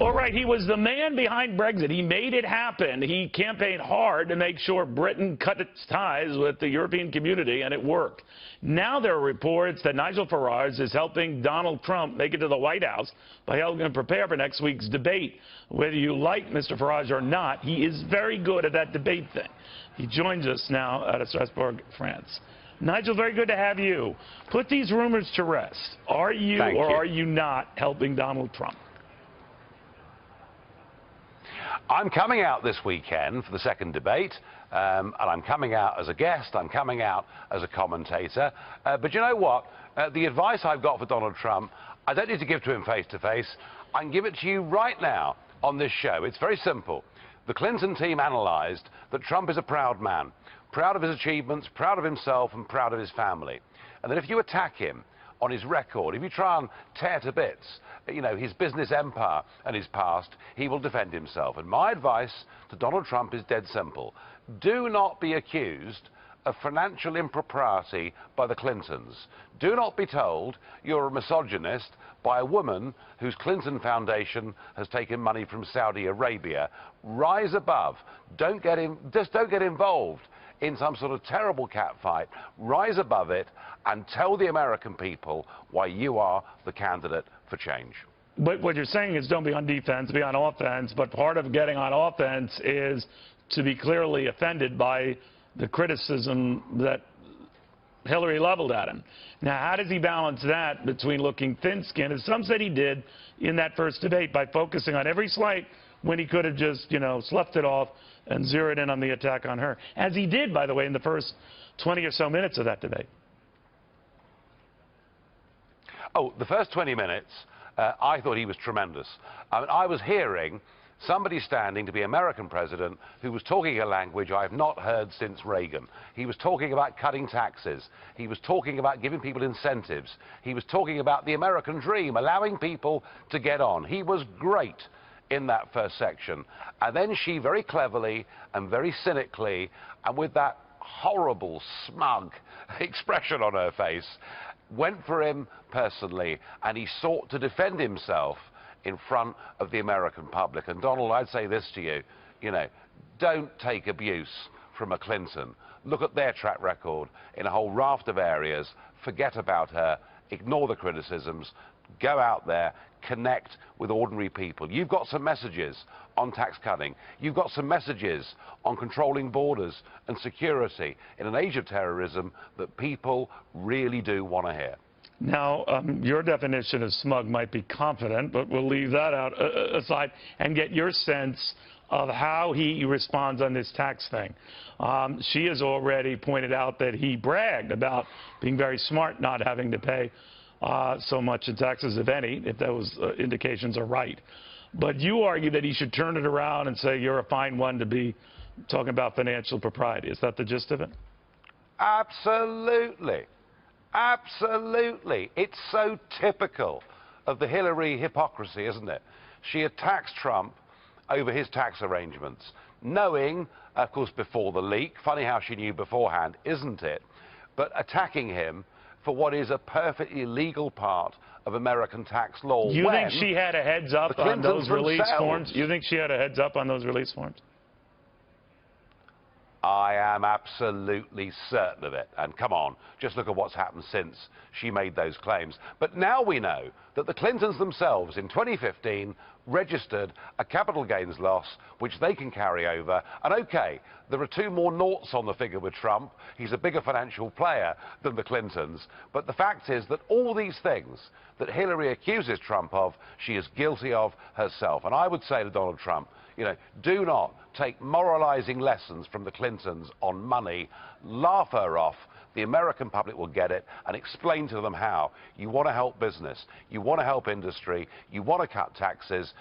All right, he was the man behind Brexit. He made it happen. He campaigned hard to make sure Britain cut its ties with the European community, and it worked. Now there are reports that Nigel Farage is helping Donald Trump make it to the White House by helping him prepare for next week's debate. Whether you like Mr. Farage or not, he is very good at that debate thing. He joins us now out of Strasbourg, France. Nigel, very good to have you. Put these rumors to rest. Are you are you not helping Donald Trump? I'm coming out this weekend for the second debate, and I'm coming out as a guest, I'm coming out as a commentator. But you know what? The advice I've got for Donald Trump, I don't need to give to him face to face. I can give it to you right now on this show. It's very simple. The Clinton team analysed that Trump is a proud man, proud of his achievements, proud of himself, and proud of his family. And that if you attack him on his record, if you try and tear to bits, you know, his business empire and his past, he will defend himself. And my advice to Donald Trump is dead simple. Do not be accused of financial impropriety by the Clintons. Do not be told you're a misogynist by a woman whose Clinton Foundation has taken money from Saudi Arabia. Rise above. Just don't get involved in some sort of terrible catfight. Rise above it and tell the American people why you are the candidate for change. But what you're saying is don't be on defense, be on offense. But part of getting on offense is to be clearly offended by the criticism that Hillary leveled at him. Now, how does he balance that between looking thin-skinned, as some said he did in that first debate, by focusing on every slight when he could have just, you know, sloughed it off and zeroed in on the attack on her, as he did, by the way, in the first 20 or so minutes of that debate? Oh, the first 20 minutes, I thought he was tremendous. I mean, I was hearing somebody standing to be American president who was talking a language I have not heard since Reagan. He was talking about cutting taxes. He was talking about giving people incentives. He was talking about the American dream, allowing people to get on. He was great in that first section. And then she very cleverly and very cynically, and with that horrible, smug expression on her face, went for him personally, and he sought to defend himself in front of the American public. And Donald, I'd say this to you, you know, don't take abuse from a Clinton. Look at their track record in a whole raft of areas. Forget about her. Ignore the criticisms. Go out there, connect with ordinary people. You've got some messages on tax cutting. You've got some messages on controlling borders and security in an age of terrorism that people really do want to hear. Now, your definition of smug might be confident, but we'll leave that out aside and get your sense of how he responds on this tax thing. She has already pointed out that he bragged about being very smart, not having to pay so much in taxes, if any, if those indications are right. But you argue that he should turn it around and say you're a fine one to be talking about financial propriety. Is that the gist of it? Absolutely. Absolutely. It's so typical of the Hillary hypocrisy, isn't it? She attacks Trump over his tax arrangements, knowing, of course, before the leak, funny how she knew beforehand, isn't it? But attacking him for what is a perfectly legal part of American tax law. You think she had a heads up on those release forms? You think she had a heads up on those release forms? I am absolutely certain of it. And come on, just look at what's happened since she made those claims. But now we know that the Clintons themselves in 2015 registered a capital gains loss which they can carry over. And okay, there are 2 more noughts on the figure with Trump. He's a bigger financial player than the Clintons. But the fact is that all these things that Hillary accuses Trump of, she is guilty of herself. And I would say to Donald Trump, you know, do not take moralizing lessons from the Clintons on money. Laugh her off. The American public will get it, and explain to them how. You want to help business. You want to help industry. You want to cut taxes.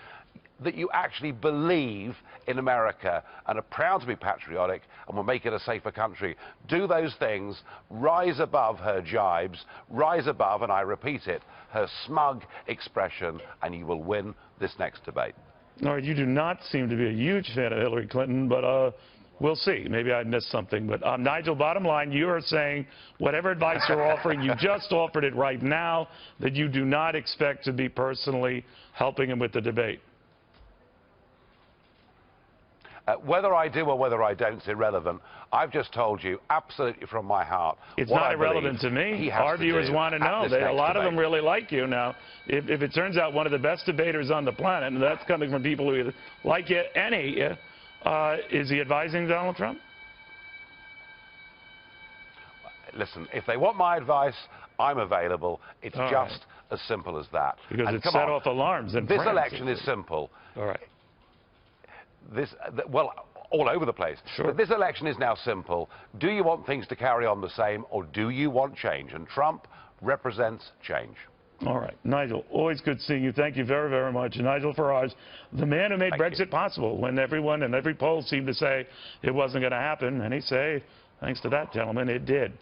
That you actually believe in America and are proud to be patriotic and will make it a safer country. Do those things. Rise above her jibes. Rise above, and I repeat it, her smug expression, and you will win this next debate. All right, you do not seem to be a huge fan of Hillary Clinton, but we'll see. Maybe I missed something. But Nigel, bottom line, you are saying whatever advice you're offering, you just offered it right now, that you do not expect to be personally helping him with the debate. Whether I do or whether I don't is irrelevant. I've just told you absolutely from my heart. It's what not I irrelevant to believe me. he has Our to viewers do want to at know. this A next lot of them debate. really like you now. If it turns out one of the best debaters on the planet, and that's coming from people who like you, is he advising Donald Trump? Listen, if they want my advice, I'm available. It's All just right. as simple as that. Because and it come set on, off alarms in this France. election is simple. All right. Well, all over the place. Sure. But this election is now simple. Do you want things to carry on the same, or do you want change? And Trump represents change. All right. Nigel, always good seeing you. Thank you very, very much. Nigel Farage, the man who made Brexit possible when everyone and every poll seemed to say it wasn't going to happen. And he say, thanks to that gentleman, it did.